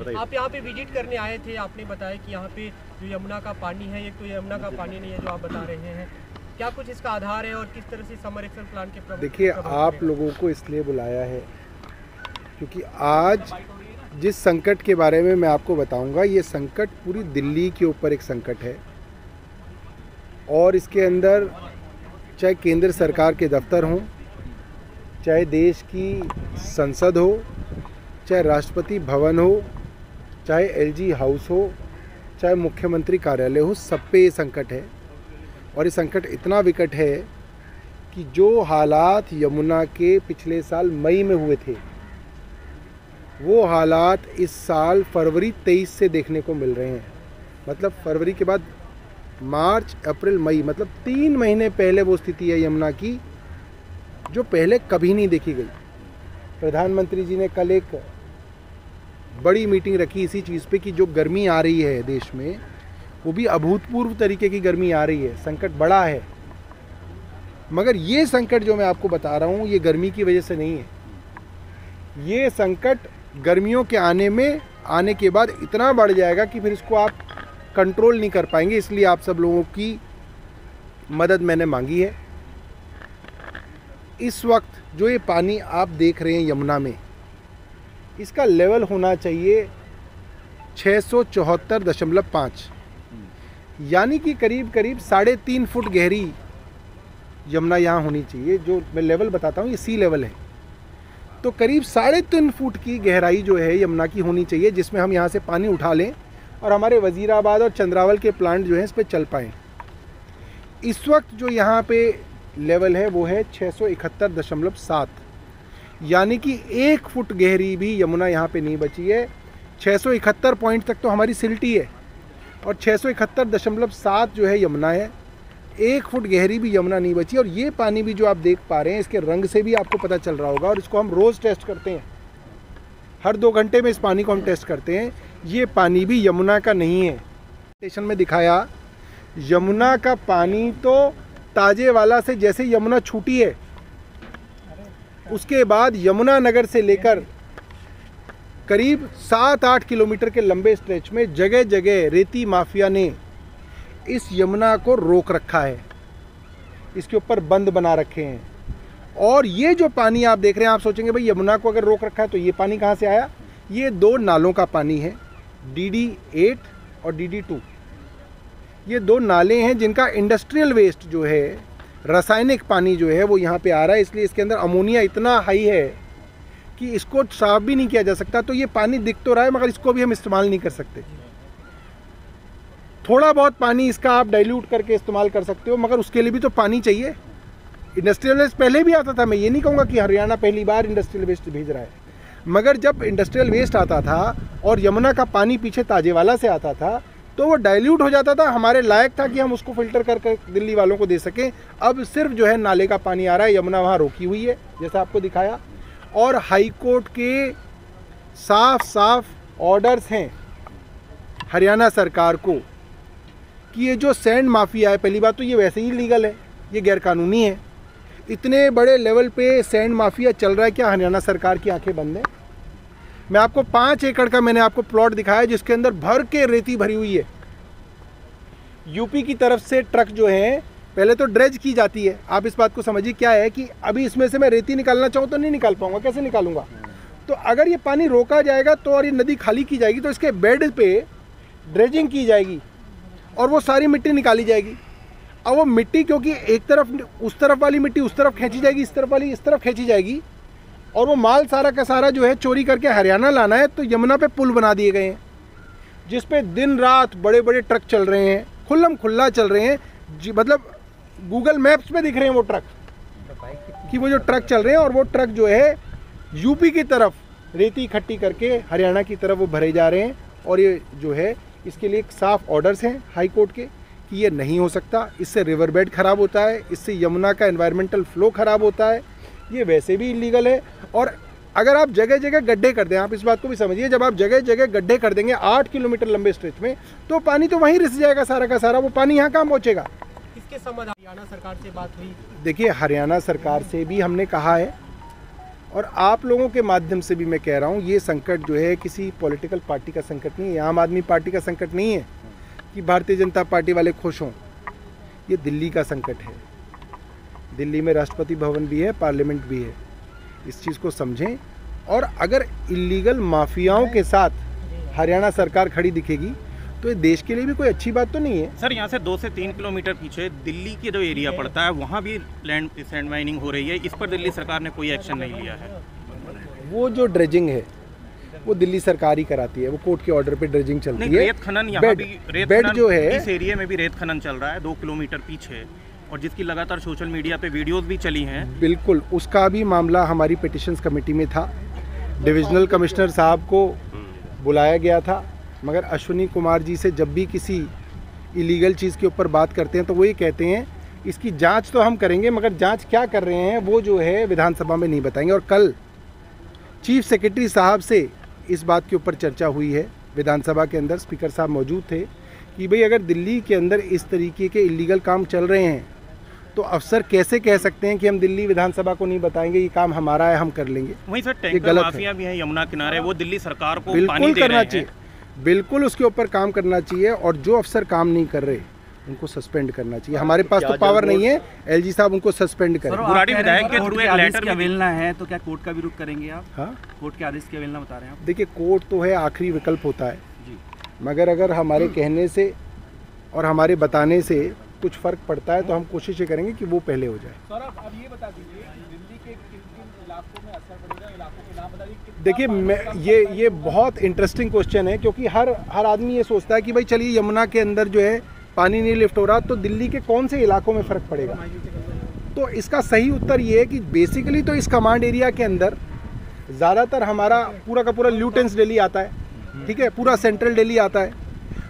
बताइए। आप यहाँ पे विजिट करने आए थे, आपने बताया कि यहाँ पे जो यमुना का पानी है, ये तो यमुना का पानी नहीं है जो आप बता रहे हैं, क्या कुछ इसका आधार है और किस तरह से समर एक्शन प्लान के प्रभाव? देखिए, आप लोगों को इसलिए बुलाया है क्योंकि आज जिस संकट के बारे में मैं आपको बताऊंगा, ये संकट पूरी दिल्ली के ऊपर एक संकट है और इसके अंदर चाहे केंद्र सरकार के दफ्तर हों, चाहे देश की संसद हो, चाहे राष्ट्रपति भवन हो, चाहे एलजी हाउस हो, चाहे मुख्यमंत्री कार्यालय हो, सब पे ये संकट है। और ये संकट इतना विकट है कि जो हालात यमुना के पिछले साल मई में हुए थे, वो हालात इस साल फरवरी 23 से देखने को मिल रहे हैं। मतलब फरवरी के बाद मार्च, अप्रैल, मई, मतलब 3 महीने पहले वो स्थिति है यमुना की जो पहले कभी नहीं देखी गई। प्रधानमंत्री जी ने कल एक बड़ी मीटिंग रखी इसी चीज़ पे कि जो गर्मी आ रही है देश में, वो भी अभूतपूर्व तरीके की गर्मी आ रही है, संकट बड़ा है। मगर ये संकट जो मैं आपको बता रहा हूँ, ये गर्मी की वजह से नहीं है। ये संकट गर्मियों के आने के बाद इतना बढ़ जाएगा कि फिर इसको आप कंट्रोल नहीं कर पाएंगे। इसलिए आप सब लोगों की मदद मैंने मांगी है। इस वक्त जो ये पानी आप देख रहे हैं यमुना में, इसका लेवल होना चाहिए 674.5, यानी कि करीब करीब 3.5 फुट गहरी यमुना यहाँ होनी चाहिए। जो मैं लेवल बताता हूँ ये सी लेवल है, तो करीब 3.5 फुट की गहराई जो है यमुना की होनी चाहिए, जिसमें हम यहाँ से पानी उठा लें और हमारे वजीराबाद और चंद्रावल के प्लांट जो हैं इस पर चल पाएँ। इस वक्त जो यहाँ पे लेवल है वो है 671.7, यानी कि 1 फुट गहरी भी यमुना यहाँ पे नहीं बची है। 671 पॉइंट तक तो हमारी सिल्टी है और 671.7 जो है यमुना है। 1 फुट गहरी भी यमुना नहीं बची। और ये पानी भी जो आप देख पा रहे हैं, इसके रंग से भी आपको पता चल रहा होगा, और इसको हम रोज़ टेस्ट करते हैं, हर 2 घंटे में इस पानी को हम टेस्ट करते हैं। ये पानी भी यमुना का नहीं है। स्टेशन में दिखाया, यमुना का पानी तो ताजेवाला से जैसे यमुना छूटी है, उसके बाद यमुना नगर से लेकर करीब 7-8 किलोमीटर के लंबे स्ट्रेच में जगह जगह रेती माफिया ने इस यमुना को रोक रखा है, इसके ऊपर बंद बना रखे हैं। और ये जो पानी आप देख रहे हैं, आप सोचेंगे भाई यमुना को अगर रोक रखा है तो ये पानी कहाँ से आया? ये 2 नालों का पानी है, DD8 और DD2। ये 2 नाले हैं जिनका इंडस्ट्रियल वेस्ट जो है, रासायनिक पानी जो है वो यहाँ पे आ रहा है। इसलिए इसके अंदर अमोनिया इतना हाई है कि इसको साफ भी नहीं किया जा सकता। तो ये पानी दिख तो रहा है मगर इसको भी हम इस्तेमाल नहीं कर सकते। थोड़ा बहुत पानी इसका आप डाइल्यूट करके इस्तेमाल कर सकते हो, मगर उसके लिए भी तो पानी चाहिए। इंडस्ट्रियल वेस्ट पहले भी आता था, मैं ये नहीं कहूँगा कि हरियाणा पहली बार इंडस्ट्रियल वेस्ट भेज रहा है, मगर जब इंडस्ट्रियल वेस्ट आता था और यमुना का पानी पीछे ताजेवाला से आता था तो वो डाइल्यूट हो जाता था, हमारे लायक था कि हम उसको फिल्टर कर दिल्ली वालों को दे सकें। अब सिर्फ जो है नाले का पानी आ रहा है, यमुना वहाँ रोकी हुई है जैसा आपको दिखाया। और हाई कोर्ट के साफ ऑर्डर्स हैं हरियाणा सरकार को कि ये जो सैंड माफिया है, पहली बात तो ये वैसे ही लीगल है, ये गैरकानूनी है। इतने बड़े लेवल पे सैंड माफिया चल रहा है, क्या हरियाणा सरकार की आंखें बंद हैं? मैं आपको 5 एकड़ का मैंने आपको प्लॉट दिखाया जिसके अंदर भर के रेती भरी हुई है। यूपी की तरफ से ट्रक जो है, पहले तो ड्रेज की जाती है। आप इस बात को समझिए, क्या है कि अभी इसमें से मैं रेती निकालना चाहूँ तो नहीं निकाल पाऊंगा, कैसे निकालूंगा? तो अगर ये पानी रोका जाएगा तो और ये नदी खाली की जाएगी तो इसके बेड पे ड्रेजिंग की जाएगी और वो सारी मिट्टी निकाली जाएगी। अब वो मिट्टी क्योंकि एक तरफ उस तरफ वाली मिट्टी उस तरफ खींची जाएगी, इस तरफ वाली इस तरफ खींची जाएगी, और वो माल सारा का सारा जो है चोरी करके हरियाणा लाना है। तो यमुना पे पुल बना दिए गए हैं जिस पे दिन रात बड़े बड़े ट्रक चल रहे हैं, खुल्लम खुल्ला चल रहे हैं। मतलब गूगल मैप्स पे दिख रहे हैं वो ट्रक, कि वो जो ट्रक चल रहे हैं, और वो ट्रक जो है यूपी की तरफ रेती इकट्ठी करके हरियाणा की तरफ वो भरे जा रहे हैं। और ये जो है इसके लिए एक साफ ऑर्डर्स हैं हाई कोर्ट के कि ये नहीं हो सकता, इससे रिवर बेड खराब होता है, इससे यमुना का एनवायरमेंटल फ्लो खराब होता है, ये वैसे भी इलीगल है। और अगर आप जगह जगह गड्ढे कर दें, आप इस बात को भी समझिए, जब आप जगह जगह गड्ढे कर देंगे 8 किलोमीटर लंबे स्ट्रेच में, तो पानी तो वहीं रिस जाएगा सारा का सारा। वो पानी यहाँ कहाँ पहुँचेगा? किसके समझ हरियाणा सरकार से बात हुई? देखिए, हरियाणा सरकार से भी हमने कहा है और आप लोगों के माध्यम से भी मैं कह रहा हूँ, ये संकट जो है किसी पॉलिटिकल पार्टी का संकट नहीं है, आम आदमी पार्टी का संकट नहीं है कि भारतीय जनता पार्टी वाले खुश हों। ये दिल्ली का संकट है। दिल्ली में राष्ट्रपति भवन भी है, पार्लियामेंट भी है। इस चीज़ को समझें। और अगर इलीगल माफियाओं के साथ हरियाणा सरकार खड़ी दिखेगी तो ये देश के लिए भी कोई अच्छी बात तो नहीं है। सर, यहाँ से 2 से 3 किलोमीटर पीछे दिल्ली के जो एरिया पड़ता है वहाँ भी सैंड माइनिंग हो रही है। इस पर दिल्ली सरकार ने कोई एक्शन नहीं लिया है। वो जो ड्रेजिंग है वो दिल्ली सरकार ही कराती है, वो कोर्ट के ऑर्डर पे ड्रेजिंग चलती है। रेत खनन यहाँ भी, रेत बेड खनन जो है इस एरिया में भी रेत खनन चल रहा है 2 किलोमीटर पीछे, और जिसकी लगातार सोशल मीडिया पे वीडियोस भी चली हैं। बिल्कुल, उसका भी मामला हमारी पिटिशंस कमेटी में था। डिविजनल कमिश्नर साहब को बुलाया गया था, मगर अश्विनी कुमार जी से जब भी किसी इलीगल चीज़ के ऊपर बात करते हैं तो वो ये कहते हैं इसकी जांच तो हम करेंगे, मगर जांच क्या कर रहे हैं वो जो है विधानसभा में नहीं बताएंगे। और कल चीफ सेक्रेटरी साहब से इस बात के ऊपर चर्चा हुई है विधानसभा के अंदर, स्पीकर साहब मौजूद थे, कि भाई अगर दिल्ली के अंदर इस तरीके के इलीगल काम चल रहे हैं तो अफसर कैसे कह सकते हैं कि हम दिल्ली विधानसभा को नहीं बताएंगे, ये काम हमारा है, हम कर लेंगे। वहीं सर टैंकर माफिया भी हैं यमुना किनारे, वो दिल्ली सरकार को पानी दे करना रहे चाहिए, हैं। बिल्कुल उसके ऊपर काम करना चाहिए। और जो अफसर काम नहीं कर रहे उनको सस्पेंड करना चाहिए। हमारे पास तो पावर नहीं है, एलजी साहब उनको सस्पेंड करें। बुराड़ी विधायक के थ्रू एक लेटर अवेलना है तो क्या कोर्ट का विरोध करेंगे आप? हाँ, कोर्ट के आदेश की अवेलना बता रहे हैं आप? देखिए, कोर्ट तो है आखिरी विकल्प होता है जी, मगर अगर हमारे कहने से और हमारे बताने से कुछ फर्क पड़ता है तो हम कोशिश ये करेंगे कि वो पहले हो जाए। सर, अब ये बता दीजिए दिल्ली के किन इलाकों में असर पड़ेगा, इलाकों के नाम बता दीजिए। देखिए, मैं ये बहुत इंटरेस्टिंग क्वेश्चन है, क्योंकि हर आदमी ये सोचता है कि भाई चलिए यमुना के अंदर जो है पानी नहीं लिफ्ट हो रहा तो दिल्ली के कौन से इलाकों में फ़र्क पड़ेगा। तो इसका सही उत्तर ये है कि बेसिकली तो इस कमांड एरिया के अंदर ज़्यादातर हमारा पूरा का पूरा ल्यूटेंस दिल्ली आता है, ठीक है, पूरा सेंट्रल दिल्ली आता है,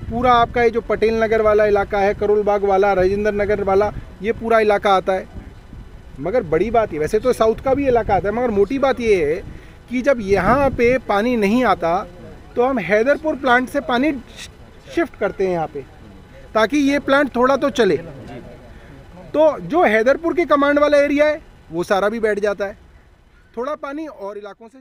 पूरा आपका ये जो पटेल नगर वाला इलाका है, करोल बाग वाला, राजेंद्र नगर वाला, ये पूरा इलाका आता है। मगर बड़ी बात ये, वैसे तो साउथ का भी इलाका आता है, मगर मोटी बात ये है कि जब यहाँ पे पानी नहीं आता तो हम हैदरपुर प्लांट से पानी शिफ्ट करते हैं यहाँ पे, ताकि ये प्लांट थोड़ा तो चले। तो जो हैदरपुर के कमांड वाला एरिया है वो सारा भी बैठ जाता है, थोड़ा पानी और इलाकों से